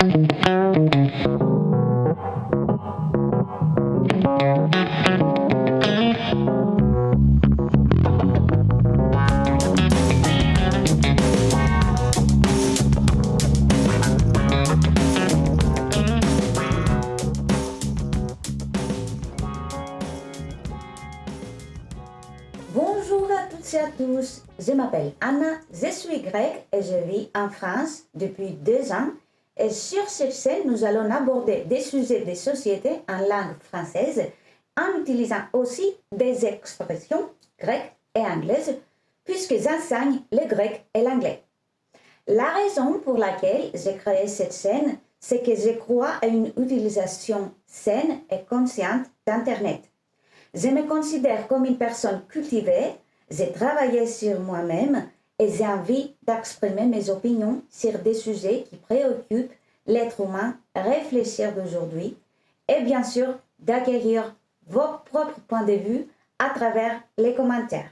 Bonjour à toutes et à tous, je m'appelle Anna, je suis grecque et je vis en France depuis 2 ans. Et sur cette scène, nous allons aborder des sujets de société en langue française en utilisant aussi des expressions grecques et anglaises puisque j'enseigne le grec et l'anglais. La raison pour laquelle j'ai créé cette scène, c'est que je crois à une utilisation saine et consciente d'Internet. Je me considère comme une personne cultivée, j'ai travaillé sur moi-même et j'ai envie d'exprimer mes opinions sur des sujets qui préoccupent l'être humain, réfléchir d'aujourd'hui et bien sûr d'accueillir vos propres points de vue à travers les commentaires.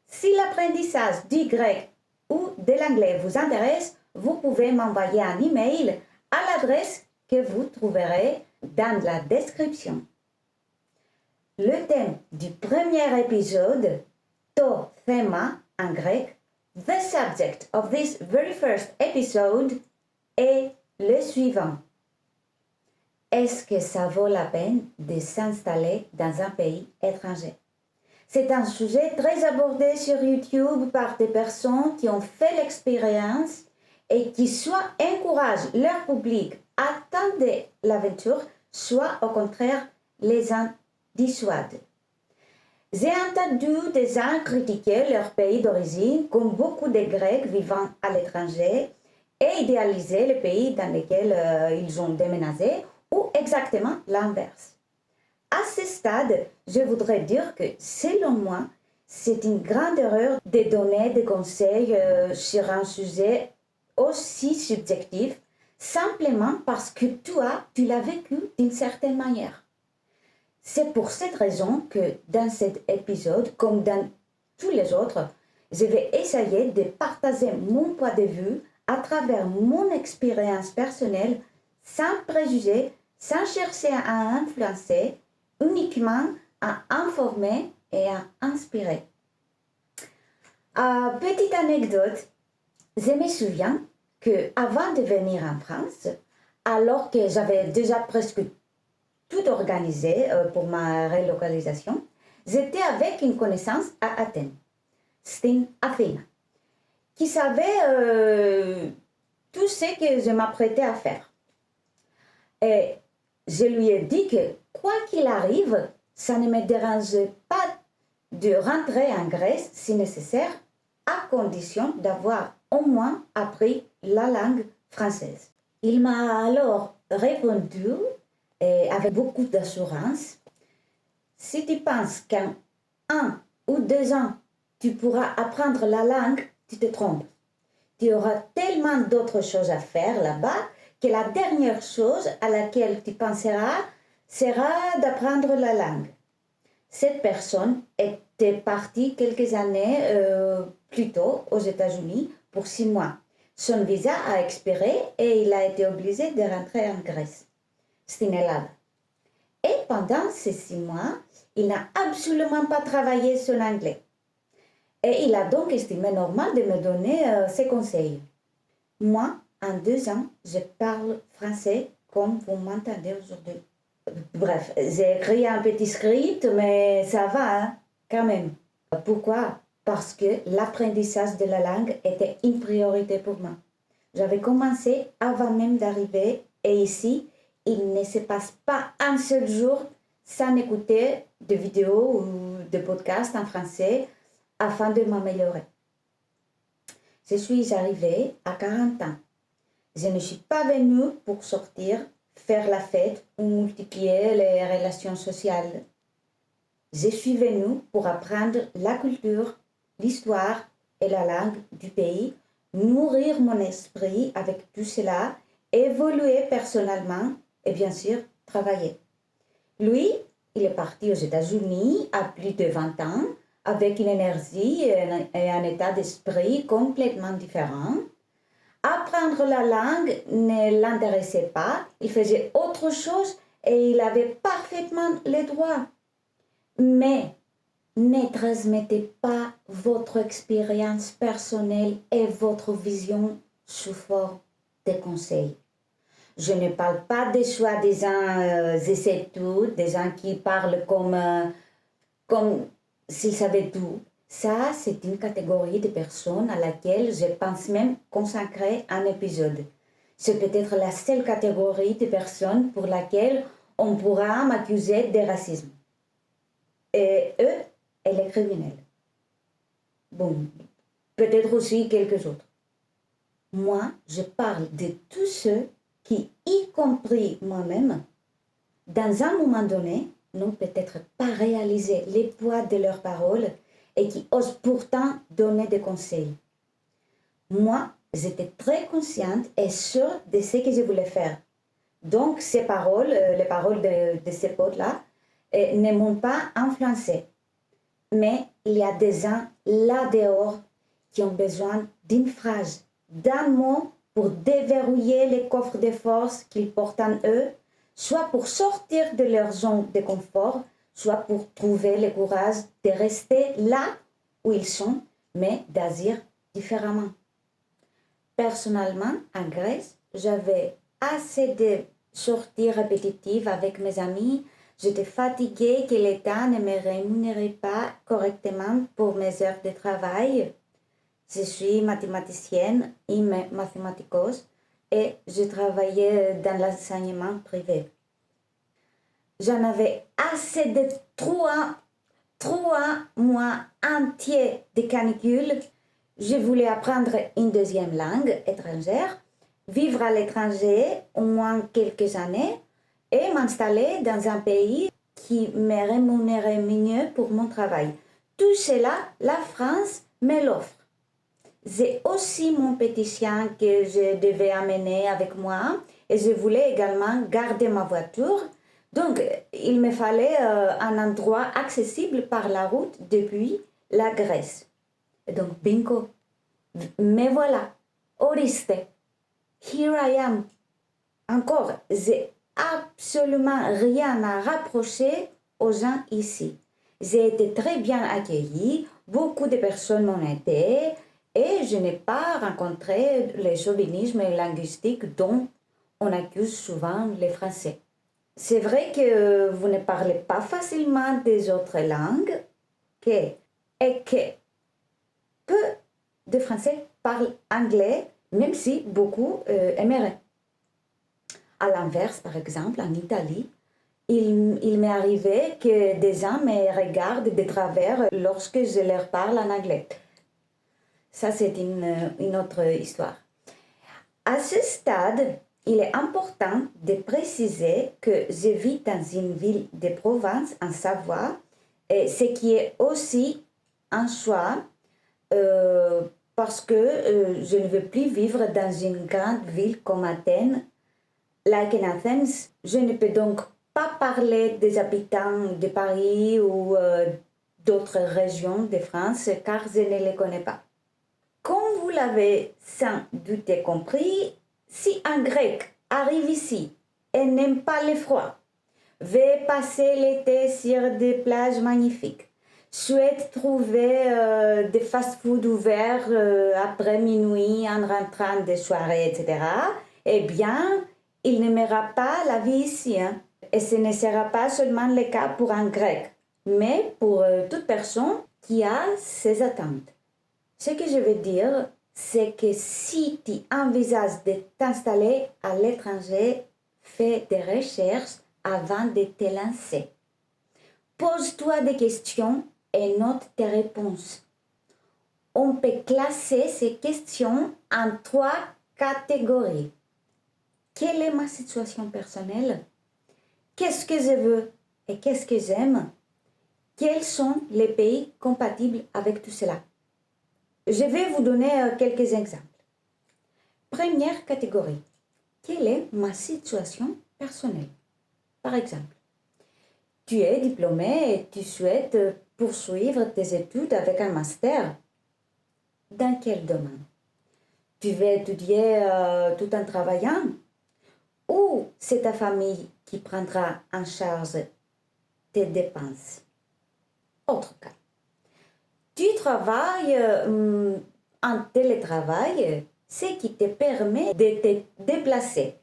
Si l'apprentissage du grec ou de l'anglais vous intéresse, vous pouvez m'envoyer un email à l'adresse que vous trouverez dans la description. Le thème du premier épisode, to thema en grec, the subject of this very first episode est le suivant. Est-ce que ça vaut la peine de s'installer dans un pays étranger? C'est un sujet très abordé sur YouTube par des personnes qui ont fait l'expérience et qui soit encouragent leur public à tenter l'aventure, soit au contraire les en dissuadent. J'ai entendu des gens critiquer leur pays d'origine comme beaucoup de Grecs vivant à l'étranger et idéaliser le pays dans lequel ils ont déménagé ou exactement l'inverse. À ce stade, je voudrais dire que selon moi, c'est une grande erreur de donner des conseils sur un sujet aussi subjectif simplement parce que toi, tu l'as vécu d'une certaine manière. C'est pour cette raison que dans cet épisode, comme dans tous les autres, je vais essayer de partager mon point de vue à travers mon expérience personnelle, sans préjugés, sans chercher à influencer, uniquement à informer et à inspirer. Petite anecdote, je me souviens qu'avant de venir en France, alors que j'avais déjà presque tout organisé pour ma relocalisation, j'étais avec une connaissance à Athènes, στην Αθήνα, qui savait tout ce que je m'apprêtais à faire. Et je lui ai dit que, quoi qu'il arrive, ça ne me dérangeait pas de rentrer en Grèce si nécessaire, à condition d'avoir au moins appris la langue française. Il m'a alors répondu et avec beaucoup d'assurance, si tu penses qu'en 1 ou 2 ans, tu pourras apprendre la langue, tu te trompes. Tu auras tellement d'autres choses à faire là-bas que la dernière chose à laquelle tu penseras sera d'apprendre la langue. Cette personne était partie quelques années plus tôt aux États-Unis pour 6 mois. Son visa a expiré et il a été obligé de rentrer en Grèce. Στην Ελλάδα. Et pendant ces 6 mois, il n'a absolument pas travaillé son anglais. Et il a donc estimé normal de me donner ses conseils. Moi, en 2 ans, je parle français comme vous m'entendez aujourd'hui. Bref, j'ai écrit un petit script, mais ça va, hein, quand même. Pourquoi? Parce que l'apprentissage de la langue était une priorité pour moi. J'avais commencé avant même d'arriver et ici, il ne se passe pas un seul jour sans écouter de vidéos ou de podcasts en français afin de m'améliorer. Je suis arrivée à 40 ans. Je ne suis pas venue pour sortir, faire la fête ou multiplier les relations sociales. Je suis venue pour apprendre la culture, l'histoire et la langue du pays, nourrir mon esprit avec tout cela, évoluer personnellement et bien sûr travailler. Lui, il est parti aux États-Unis à plus de 20 ans avec une énergie et un état d'esprit complètement différents. Apprendre la langue ne l'intéressait pas, il faisait autre chose et il avait parfaitement les droits. Mais ne transmettez pas votre expérience personnelle et votre vision sous forme de conseils. Je ne parle pas des soi-disant essais-tout, des gens qui parlent comme s'ils savaient tout. Ça, c'est une catégorie de personnes à laquelle je pense même consacrer un épisode. C'est peut-être la seule catégorie de personnes pour laquelle on pourra m'accuser de racisme. Et eux, et les criminels. Bon, peut-être aussi quelques autres. Moi, je parle de tous ceux qui, y compris moi-même, dans un moment donné, n'ont peut-être pas réalisé les poids de leurs paroles et qui osent pourtant donner des conseils. Moi, j'étais très consciente et sûre de ce que je voulais faire. Donc, ces paroles, les paroles de ces potes-là, ne m'ont pas influencée. Mais il y a des gens là dehors qui ont besoin d'une phrase, d'un mot pour déverrouiller les coffres de force qu'ils portent en eux, soit pour sortir de leur zone de confort, soit pour trouver le courage de rester là où ils sont, mais d'agir différemment. Personnellement, en Grèce, j'avais assez de sorties répétitives avec mes amis. J'étais fatiguée que l'État ne me rémunérait pas correctement pour mes heures de travail. Je suis mathématicienne, mathématicos, et je travaillais dans l'enseignement privé. J'en avais assez de 3 mois entiers de canicule. Je voulais apprendre une deuxième langue étrangère, vivre à l'étranger au moins quelques années et m'installer dans un pays qui me rémunérait mieux pour mon travail. Tout cela, la France me l'offre. J'ai aussi mon petit chien que je devais amener avec moi et je voulais également garder ma voiture. Donc, il me fallait un endroit accessible par la route depuis la Grèce. Et donc, bingo. Mais voilà, oriste. Here I am. Encore, j'ai absolument rien à rapprocher aux gens ici. J'ai été très bien accueillie, beaucoup de personnes m'ont aidé et je n'ai pas rencontré le chauvinisme linguistique dont on accuse souvent les Français. C'est vrai que vous ne parlez pas facilement des autres langues et que peu de Français parlent anglais, même si beaucoup aimeraient. À l'inverse, par exemple, en Italie, il m'est arrivé que des gens me regardent de travers lorsque je leur parle en anglais. Ça, c'est une autre histoire. À ce stade, il est important de préciser que je vis dans une ville de Provence, en Savoie, et ce qui est aussi un choix parce que je ne veux plus vivre dans une grande ville comme Athènes. Like in Athens, je ne peux donc pas parler des habitants de Paris ou d'autres régions de France car je ne les connais pas. Comme vous l'avez sans doute compris, si un Grec arrive ici et n'aime pas le froid, veut passer l'été sur des plages magnifiques, souhaite trouver des fast-foods ouverts après minuit en rentrant des soirées, etc., eh bien, il n'aimera pas la vie ici. Hein. Et ce ne sera pas seulement le cas pour un Grec, mais pour toute personne qui a ses attentes. Ce que je veux dire, c'est que si tu envisages de t'installer à l'étranger, fais des recherches avant de te lancer. Pose-toi des questions et note tes réponses. On peut classer ces questions en 3 catégories. Quelle est ma situation personnelle? Qu'est-ce que je veux et qu'est-ce que j'aime? Quels sont les pays compatibles avec tout cela? Je vais vous donner quelques exemples. Première catégorie. Quelle est ma situation personnelle? Par exemple, tu es diplômé et tu souhaites poursuivre tes études avec un master. Dans quel domaine? Tu veux étudier tout en travaillant? Ou c'est ta famille qui prendra en charge tes dépenses? Autre cas. Tu travailles en télétravail, ce qui te permet de te déplacer.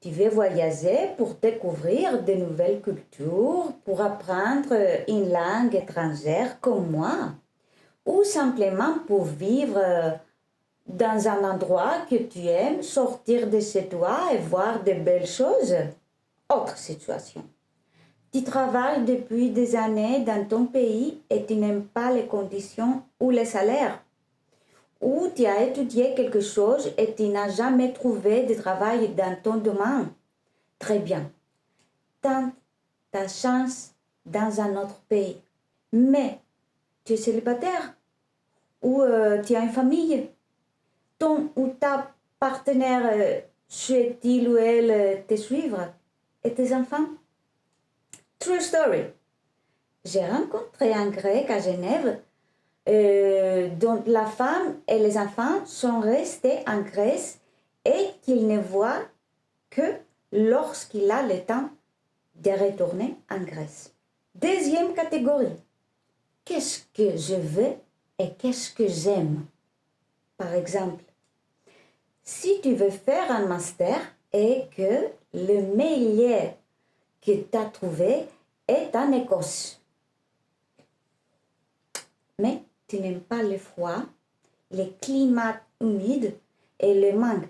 Tu veux voyager pour découvrir de nouvelles cultures, pour apprendre une langue étrangère comme moi, ou simplement pour vivre dans un endroit que tu aimes, sortir de chez toi et voir de belles choses. Autre situation. Tu travailles depuis des années dans ton pays et tu n'aimes pas les conditions ou les salaires. Ou tu as étudié quelque chose et tu n'as jamais trouvé de travail dans ton domaine. Très bien. Tente ta chance dans un autre pays. Mais tu es célibataire ou tu as une famille. Ton ou ta partenaire souhaite-t-il ou elle te suivre et tes enfants? True story. J'ai rencontré un Grec à Genève dont la femme et les enfants sont restés en Grèce et qu'il ne voit que lorsqu'il a le temps de retourner en Grèce. Deuxième catégorie. Qu'est-ce que je veux et qu'est-ce que j'aime? Par exemple, si tu veux faire un master et que le meilleur que tu as trouvé est en Écosse, mais tu n'aimes pas le froid, les climats humides et le manque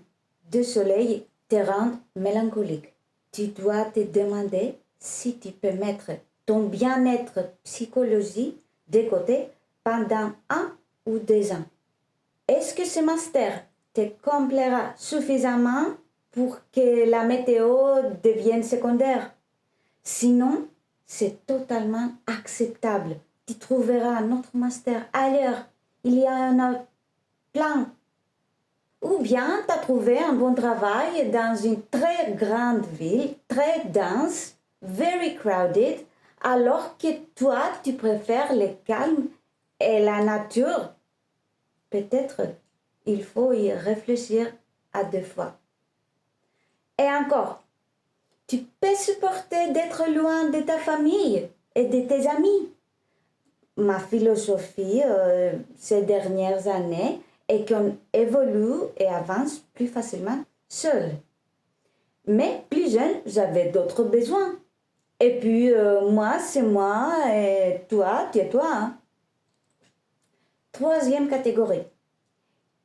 de soleil te rendent mélancolique. Tu dois te demander si tu peux mettre ton bien-être psychologique de côté pendant 1 ou 2 ans. Est-ce que ce master te complaira suffisamment pour que la météo devienne secondaire? Sinon, c'est totalement acceptable. Tu trouveras un autre master ailleurs. Il y a un autre plan. Ou bien tu as trouvé un bon travail dans une très grande ville, très dense, very crowded, alors que toi, tu préfères le calme et la nature. Peut-être il faut y réfléchir à 2 fois. Et encore, tu peux supporter d'être loin de ta famille et de tes amis. Ma philosophie ces dernières années est qu'on évolue et avance plus facilement seul. Mais plus jeune, j'avais d'autres besoins. Et puis, moi, c'est moi et toi, tu es toi. Hein? Troisième catégorie.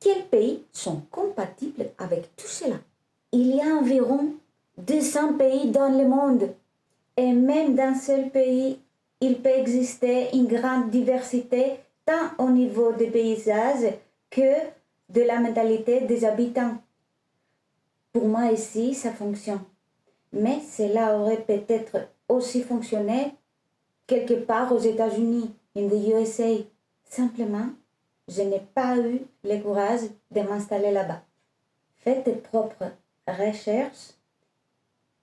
Quels pays sont compatibles avec tout cela? Il y a environ 200 pays dans le monde. Et même dans ce pays, il peut exister une grande diversité tant au niveau des paysages que de la mentalité des habitants. Pour moi ici, ça fonctionne. Mais cela aurait peut-être aussi fonctionné quelque part aux États-Unis, in the USA. Simplement, je n'ai pas eu le courage de m'installer là-bas. Fais tes propres recherches.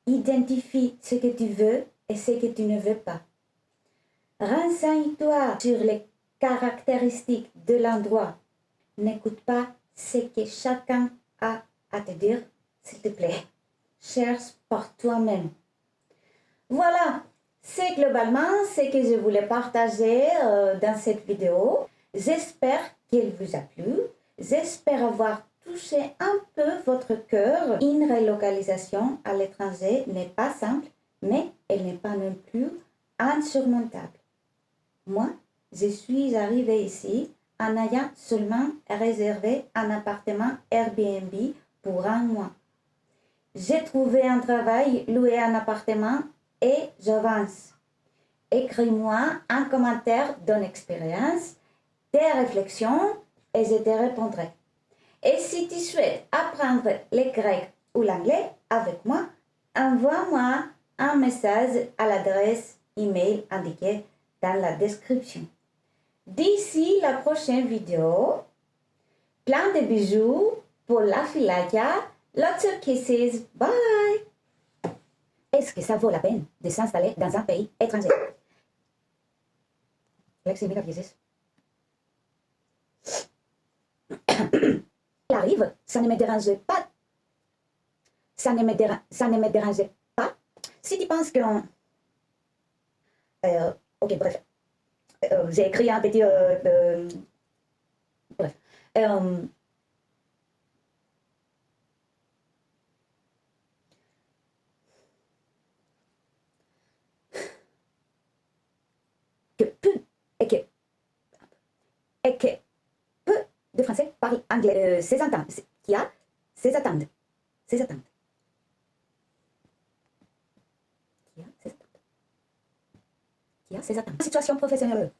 Identifie ce que tu veux et ce que tu ne veux pas. Renseigne-toi sur les caractéristiques de l'endroit. N'écoute pas ce que chacun a à te dire, s'il te plaît. Cherche par toi-même. Voilà, c'est globalement ce que je voulais partager dans cette vidéo. J'espère qu'elle vous a plu. J'espère avoir touché un peu votre cœur. Une relocalisation à l'étranger n'est pas simple, mais elle n'est pas non plus insurmontable. Moi, je suis arrivée ici en ayant seulement réservé un appartement Airbnb pour 1 mois. J'ai trouvé un travail, loué un appartement et j'avance. Écris-moi un commentaire d'une expérience, tes réflexions et je te répondrai. Et si tu souhaites apprendre le grec ou l'anglais avec moi, envoie-moi un message à l'adresse email indiquée dans la description. D'ici la prochaine vidéo, plein de bisous pour la φιλάκια, lots of kisses, bye! Est-ce que ça vaut la peine de s'installer dans un pays étranger? Lexi, mira, ¿qué es eso? arrive, ça ne me dérange pas. Ça ne me dérange pas. Si tu penses que... ok, bref. J'ai écrit un petit... bref. Que peu et que peu de Français parlent anglais. Ces attentes. Qui a ces attentes. Ces attentes. Qui a ces attentes. Qui a ces attentes. Situation professionnelle.